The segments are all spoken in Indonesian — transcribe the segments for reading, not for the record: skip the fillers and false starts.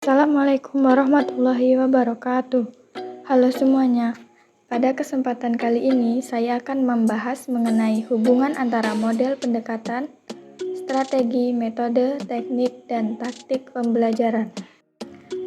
Assalamualaikum warahmatullahi wabarakatuh. Halo semuanya. Pada kesempatan kali ini, saya akan membahas mengenai hubungan antara model pendekatan, strategi, metode, teknik, dan taktik pembelajaran.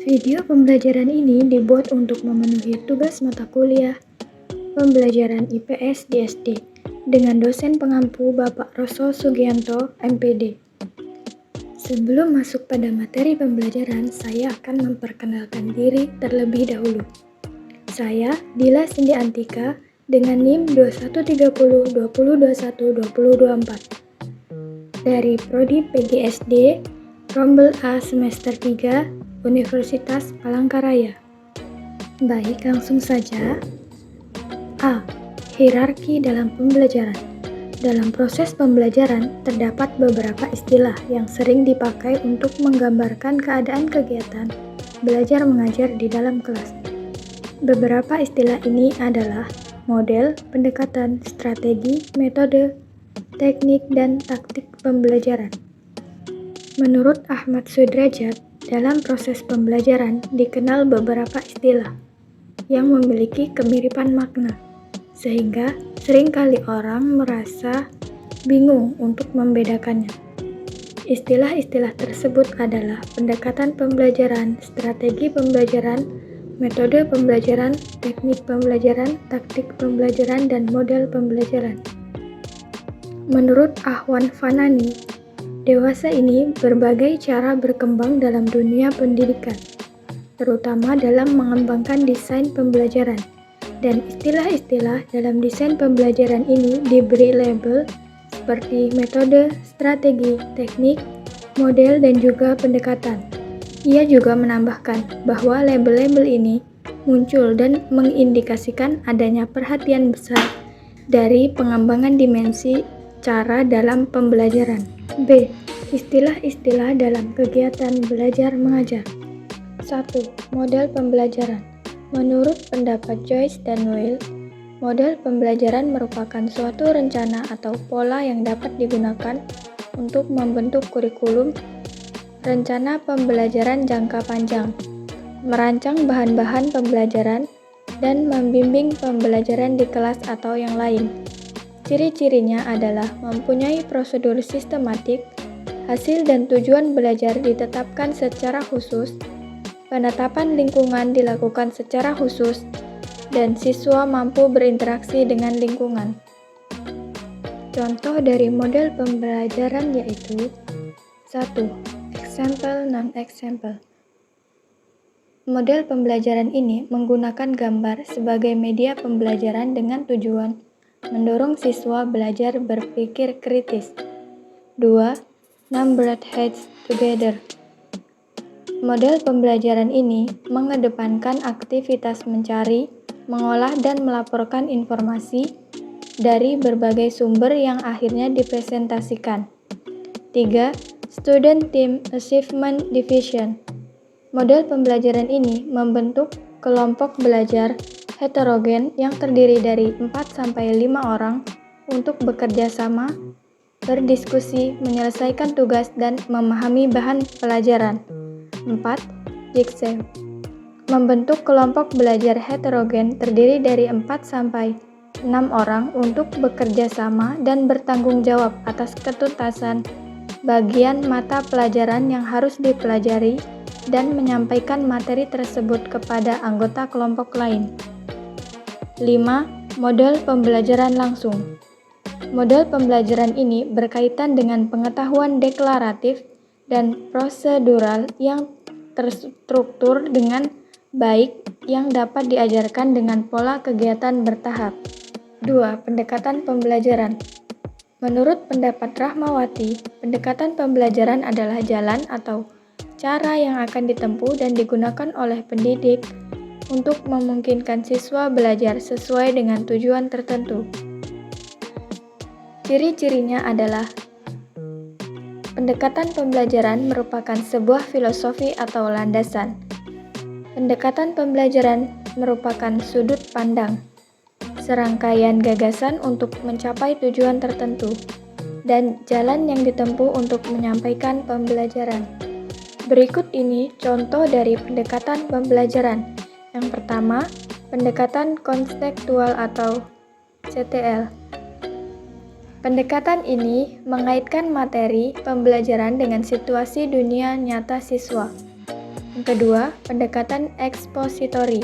Video pembelajaran ini dibuat untuk memenuhi tugas mata kuliah pembelajaran IPS di SD dengan dosen pengampu Bapak Roso Sugianto, MPD. Sebelum masuk pada materi pembelajaran, saya akan memperkenalkan diri terlebih dahulu. Saya Dila Cindy Antika dengan NIM 213020212024 dari Prodi PGSD Rombel A semester 3 Universitas Palangkaraya. Baik, langsung saja. A. Hierarki dalam pembelajaran. Dalam proses pembelajaran, terdapat beberapa istilah yang sering dipakai untuk menggambarkan keadaan kegiatan belajar mengajar di dalam kelas. Beberapa istilah ini adalah model, pendekatan, strategi, metode, teknik, dan taktik pembelajaran. Menurut Ahmad Sudrajat, dalam proses pembelajaran dikenal beberapa istilah yang memiliki kemiripan makna, sehingga seringkali orang merasa bingung untuk membedakannya. Istilah-istilah tersebut adalah pendekatan pembelajaran, strategi pembelajaran, metode pembelajaran, teknik pembelajaran, taktik pembelajaran, dan model pembelajaran. Menurut Ahwan Fanani, dewasa ini berbagai cara berkembang dalam dunia pendidikan, terutama dalam mengembangkan desain pembelajaran. Dan istilah-istilah dalam desain pembelajaran ini diberi label seperti metode, strategi, teknik, model, dan juga pendekatan. Ia juga menambahkan bahwa label-label ini muncul dan mengindikasikan adanya perhatian besar dari pengembangan dimensi cara dalam pembelajaran. B. Istilah-istilah dalam kegiatan belajar mengajar. 1. Model pembelajaran. Menurut pendapat Joyce dan Weil, model pembelajaran merupakan suatu rencana atau pola yang dapat digunakan untuk membentuk kurikulum, rencana pembelajaran jangka panjang, merancang bahan-bahan pembelajaran, dan membimbing pembelajaran di kelas atau yang lain. Ciri-cirinya adalah mempunyai prosedur sistematik, hasil dan tujuan belajar ditetapkan secara khusus, penetapan lingkungan dilakukan secara khusus, dan siswa mampu berinteraksi dengan lingkungan. Contoh dari model pembelajaran yaitu 1. Example non-example. Model pembelajaran ini menggunakan gambar sebagai media pembelajaran dengan tujuan mendorong siswa belajar berpikir kritis. 2. Numbered heads together. Model pembelajaran ini mengedepankan aktivitas mencari, mengolah, dan melaporkan informasi dari berbagai sumber yang akhirnya dipresentasikan. 3. Student Team Achievement Division. Model pembelajaran ini membentuk kelompok belajar heterogen yang terdiri dari 4-5 orang untuk bekerja sama, berdiskusi, menyelesaikan tugas, dan memahami bahan pelajaran. 4. Jigsaw. Membentuk kelompok belajar heterogen terdiri dari 4-6 orang untuk bekerja sama dan bertanggung jawab atas ketuntasan bagian mata pelajaran yang harus dipelajari dan menyampaikan materi tersebut kepada anggota kelompok lain. 5. Model pembelajaran langsung. Model pembelajaran ini berkaitan dengan pengetahuan deklaratif dan prosedural yang terstruktur dengan baik yang dapat diajarkan dengan pola kegiatan bertahap. 2. Pendekatan pembelajaran. Menurut pendapat Rahmawati, pendekatan pembelajaran adalah jalan atau cara yang akan ditempuh dan digunakan oleh pendidik untuk memungkinkan siswa belajar sesuai dengan tujuan tertentu. Ciri-cirinya adalah pendekatan pembelajaran merupakan sebuah filosofi atau landasan. Pendekatan pembelajaran merupakan sudut pandang, serangkaian gagasan untuk mencapai tujuan tertentu, dan jalan yang ditempuh untuk menyampaikan pembelajaran. Berikut ini contoh dari pendekatan pembelajaran. Yang pertama, pendekatan konstekstual atau CTL. Pendekatan ini mengaitkan materi pembelajaran dengan situasi dunia nyata siswa. Yang kedua, pendekatan ekspositori.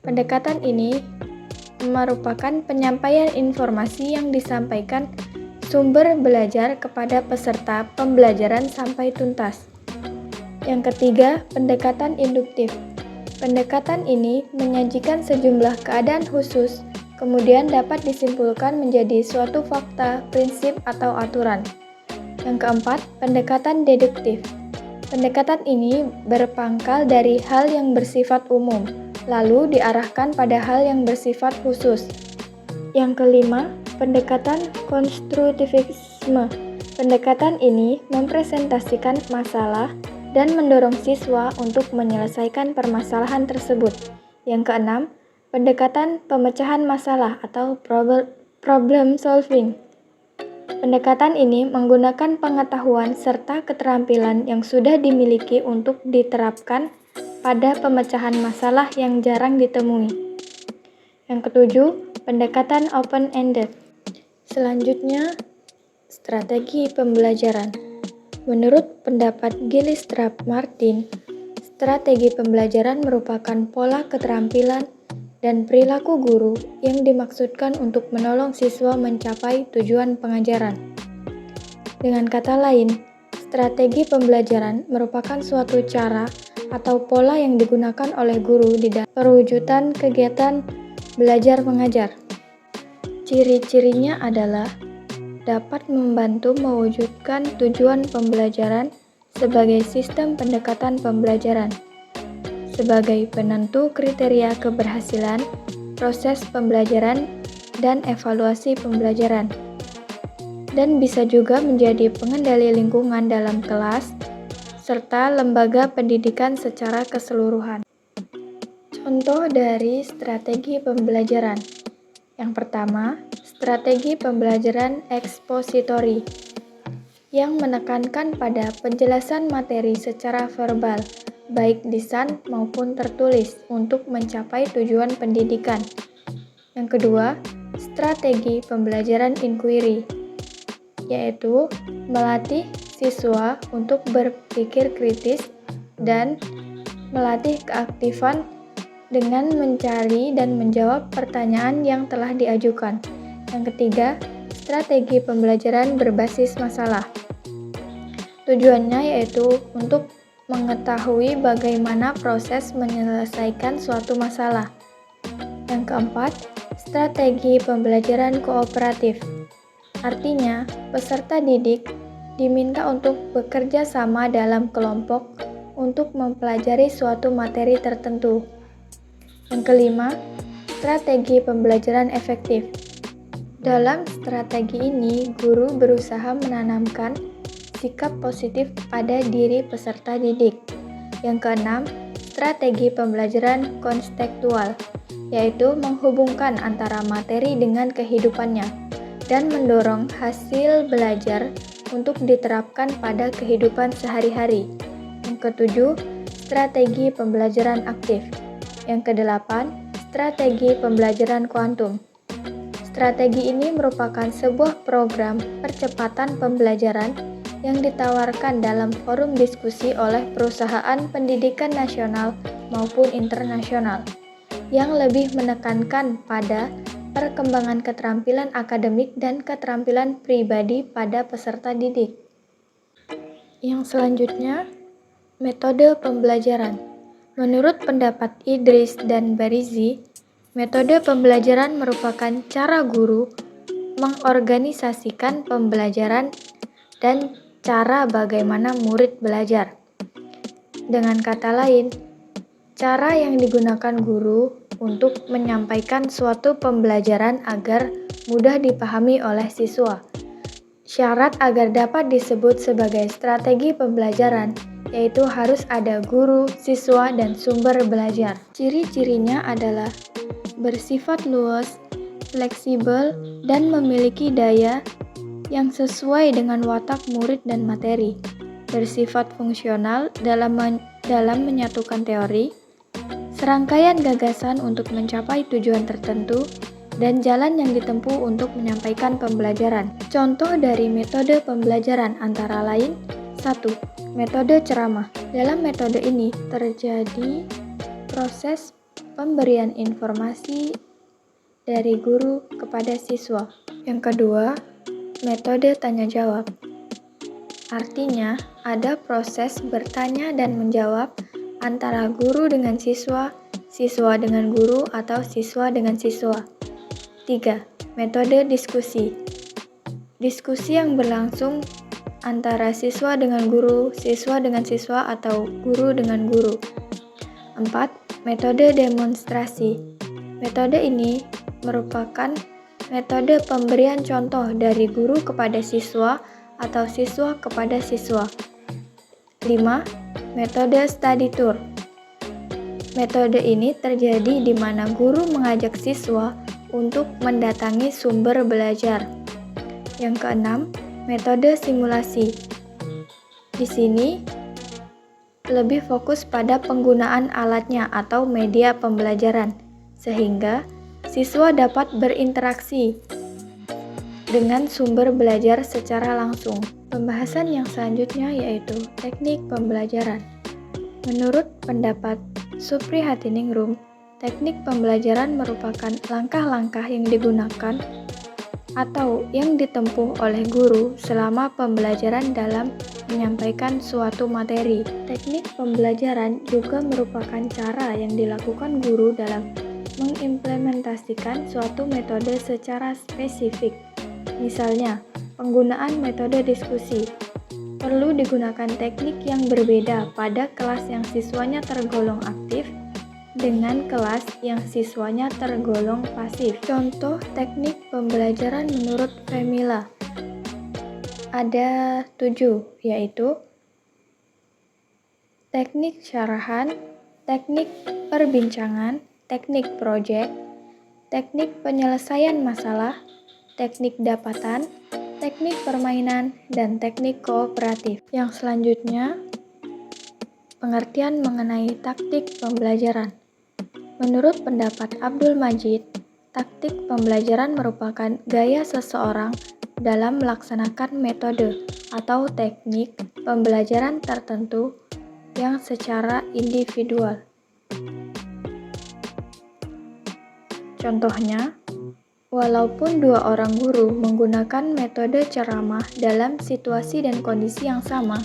Pendekatan ini merupakan penyampaian informasi yang disampaikan sumber belajar kepada peserta pembelajaran sampai tuntas. Yang ketiga, pendekatan induktif. Pendekatan ini menyajikan sejumlah keadaan khusus, kemudian dapat disimpulkan menjadi suatu fakta, prinsip, atau aturan. Yang keempat, pendekatan deduktif. Pendekatan ini berpangkal dari hal yang bersifat umum, lalu diarahkan pada hal yang bersifat khusus. Yang kelima, pendekatan konstruktivisme. Pendekatan ini mempresentasikan masalah dan mendorong siswa untuk menyelesaikan permasalahan tersebut. Yang keenam, pendekatan pemecahan masalah atau problem solving. Pendekatan ini menggunakan pengetahuan serta keterampilan yang sudah dimiliki untuk diterapkan pada pemecahan masalah yang jarang ditemui. Yang ketujuh, pendekatan open-ended. Selanjutnya, strategi pembelajaran. Menurut pendapat Gillistrap Martin, strategi pembelajaran merupakan pola keterampilan dan perilaku guru yang dimaksudkan untuk menolong siswa mencapai tujuan pengajaran. Dengan kata lain, strategi pembelajaran merupakan suatu cara atau pola yang digunakan oleh guru di dalam perwujudan kegiatan belajar mengajar. Ciri-cirinya adalah dapat membantu mewujudkan tujuan pembelajaran sebagai sistem pendekatan pembelajaran, sebagai penentu kriteria keberhasilan, proses pembelajaran, dan evaluasi pembelajaran, dan bisa juga menjadi pengendali lingkungan dalam kelas, serta lembaga pendidikan secara keseluruhan. Contoh dari strategi pembelajaran. Yang pertama, strategi pembelajaran ekspositori yang menekankan pada penjelasan materi secara verbal, baik lisan maupun tertulis untuk mencapai tujuan pendidikan. Yang kedua, strategi pembelajaran inquiry, yaitu melatih siswa untuk berpikir kritis dan melatih keaktifan dengan mencari dan menjawab pertanyaan yang telah diajukan. Yang ketiga, strategi pembelajaran berbasis masalah. Tujuannya yaitu untuk mengetahui bagaimana proses menyelesaikan suatu masalah. Yang keempat, strategi pembelajaran kooperatif. Artinya, peserta didik diminta untuk bekerja sama dalam kelompok untuk mempelajari suatu materi tertentu. Yang kelima, strategi pembelajaran efektif. Dalam strategi ini, guru berusaha menanamkan sikap positif pada diri peserta didik. Yang keenam, strategi pembelajaran konstekstual, yaitu menghubungkan antara materi dengan kehidupannya dan mendorong hasil belajar untuk diterapkan pada kehidupan sehari-hari. Yang ketujuh, strategi pembelajaran aktif. Yang kedelapan, strategi pembelajaran kuantum. Strategi ini merupakan sebuah program percepatan pembelajaran yang ditawarkan dalam forum diskusi oleh perusahaan pendidikan nasional maupun internasional, yang lebih menekankan pada perkembangan keterampilan akademik dan keterampilan pribadi pada peserta didik. Yang selanjutnya, metode pembelajaran. Menurut pendapat Idris dan Barizi, metode pembelajaran merupakan cara guru mengorganisasikan pembelajaran dan cara bagaimana murid belajar. Dengan kata lain, cara yang digunakan guru untuk menyampaikan suatu pembelajaran agar mudah dipahami oleh siswa. Syarat agar dapat disebut sebagai strategi pembelajaran yaitu harus ada guru, siswa, dan sumber belajar. Ciri-cirinya adalah bersifat luas, fleksibel, dan memiliki daya yang sesuai dengan watak murid dan materi. bersifat fungsional dalam menyatukan teori, serangkaian gagasan untuk mencapai tujuan tertentu, dan jalan yang ditempuh untuk menyampaikan pembelajaran. Contoh dari metode pembelajaran antara lain: 1. Metode ceramah. Dalam metode ini terjadi proses pemberian informasi dari guru kepada siswa. Yang kedua, metode tanya jawab. Artinya, ada proses bertanya dan menjawab antara guru dengan siswa, siswa dengan guru, atau siswa dengan siswa. 3. Metode diskusi. Diskusi yang berlangsung antara siswa dengan guru, siswa dengan siswa, atau guru dengan guru. 4. Metode demonstrasi. Metode ini merupakan metode pemberian contoh dari guru kepada siswa atau siswa kepada siswa. 5. Metode study tour. Metode ini terjadi di mana guru mengajak siswa untuk mendatangi sumber belajar. Yang keenam, metode simulasi. Di sini lebih fokus pada penggunaan alatnya atau media pembelajaran, sehingga siswa dapat berinteraksi dengan sumber belajar secara langsung. Pembahasan yang selanjutnya yaitu teknik pembelajaran. Menurut pendapat Supri Hatiningrum, teknik pembelajaran merupakan langkah-langkah yang digunakan atau yang ditempuh oleh guru selama pembelajaran dalam menyampaikan suatu materi. Teknik pembelajaran juga merupakan cara yang dilakukan guru dalam mengimplementasikan suatu metode secara spesifik. Misalnya, penggunaan metode diskusi. Perlu digunakan teknik yang berbeda pada kelas yang siswanya tergolong aktif dengan kelas yang siswanya tergolong pasif. Contoh teknik pembelajaran menurut Femila ada 7, yaitu teknik syarahan, teknik perbincangan, teknik proyek, teknik penyelesaian masalah, teknik dapatan, teknik permainan, dan teknik kooperatif. Yang selanjutnya, pengertian mengenai taktik pembelajaran. Menurut pendapat Abdul Majid, taktik pembelajaran merupakan gaya seseorang dalam melaksanakan metode atau teknik pembelajaran tertentu yang secara individual. Contohnya, walaupun dua orang guru menggunakan metode ceramah dalam situasi dan kondisi yang sama,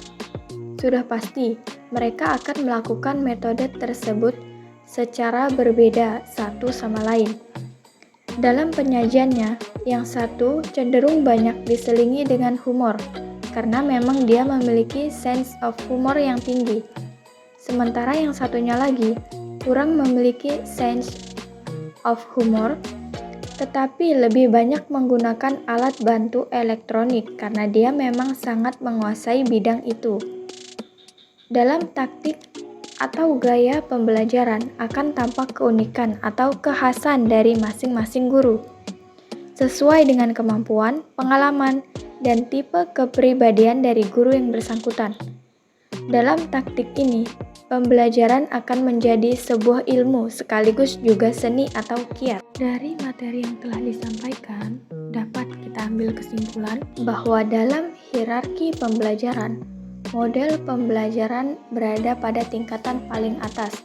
sudah pasti mereka akan melakukan metode tersebut secara berbeda satu sama lain. Dalam penyajiannya, yang satu cenderung banyak diselingi dengan humor, karena memang dia memiliki sense of humor yang tinggi. Sementara yang satunya lagi kurang memiliki sense of humor, tetapi lebih banyak menggunakan alat bantu elektronik karena dia memang sangat menguasai bidang itu. Dalam taktik atau gaya pembelajaran akan tampak keunikan atau kekhasan dari masing-masing guru, sesuai dengan kemampuan, pengalaman, dan tipe kepribadian dari guru yang bersangkutan. Dalam taktik ini, pembelajaran akan menjadi sebuah ilmu sekaligus juga seni atau kiat. Dari materi yang telah disampaikan, dapat kita ambil kesimpulan bahwa dalam hierarki pembelajaran, model pembelajaran berada pada tingkatan paling atas,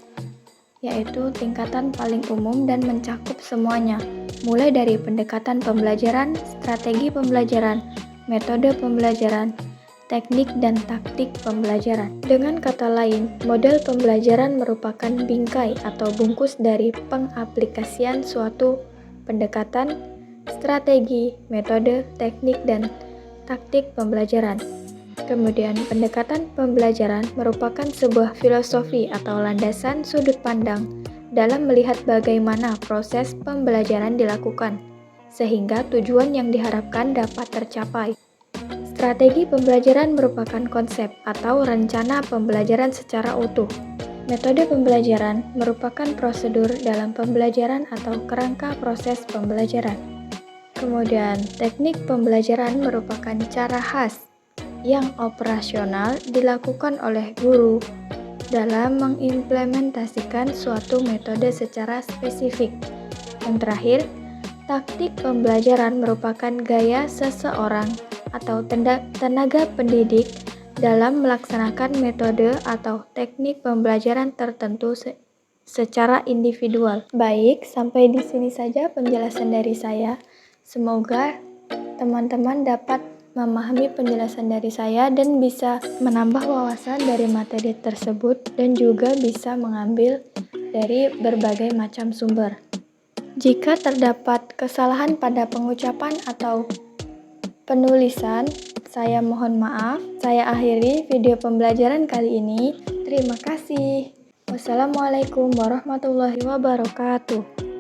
yaitu tingkatan paling umum dan mencakup semuanya, mulai dari pendekatan pembelajaran, strategi pembelajaran, metode pembelajaran, teknik dan taktik pembelajaran. Dengan kata lain, model pembelajaran merupakan bingkai atau bungkus dari pengaplikasian suatu pendekatan, strategi, metode, teknik, dan taktik pembelajaran. Kemudian, pendekatan pembelajaran merupakan sebuah filosofi atau landasan sudut pandang dalam melihat bagaimana proses pembelajaran dilakukan, sehingga tujuan yang diharapkan dapat tercapai. Strategi pembelajaran merupakan konsep atau rencana pembelajaran secara utuh. Metode pembelajaran merupakan prosedur dalam pembelajaran atau kerangka proses pembelajaran. Kemudian, teknik pembelajaran merupakan cara khas yang operasional dilakukan oleh guru dalam mengimplementasikan suatu metode secara spesifik. Yang terakhir, taktik pembelajaran merupakan gaya seseorang atau tenaga pendidik dalam melaksanakan metode atau teknik pembelajaran tertentu secara individual. Baik, sampai di sini saja penjelasan dari saya. Semoga teman-teman dapat memahami penjelasan dari saya dan bisa menambah wawasan dari materi tersebut dan juga bisa mengambil dari berbagai macam sumber. Jika terdapat kesalahan pada pengucapan atau penulisan, saya mohon maaf. Saya akhiri video pembelajaran kali ini. Terima kasih. Wassalamualaikum warahmatullahi wabarakatuh.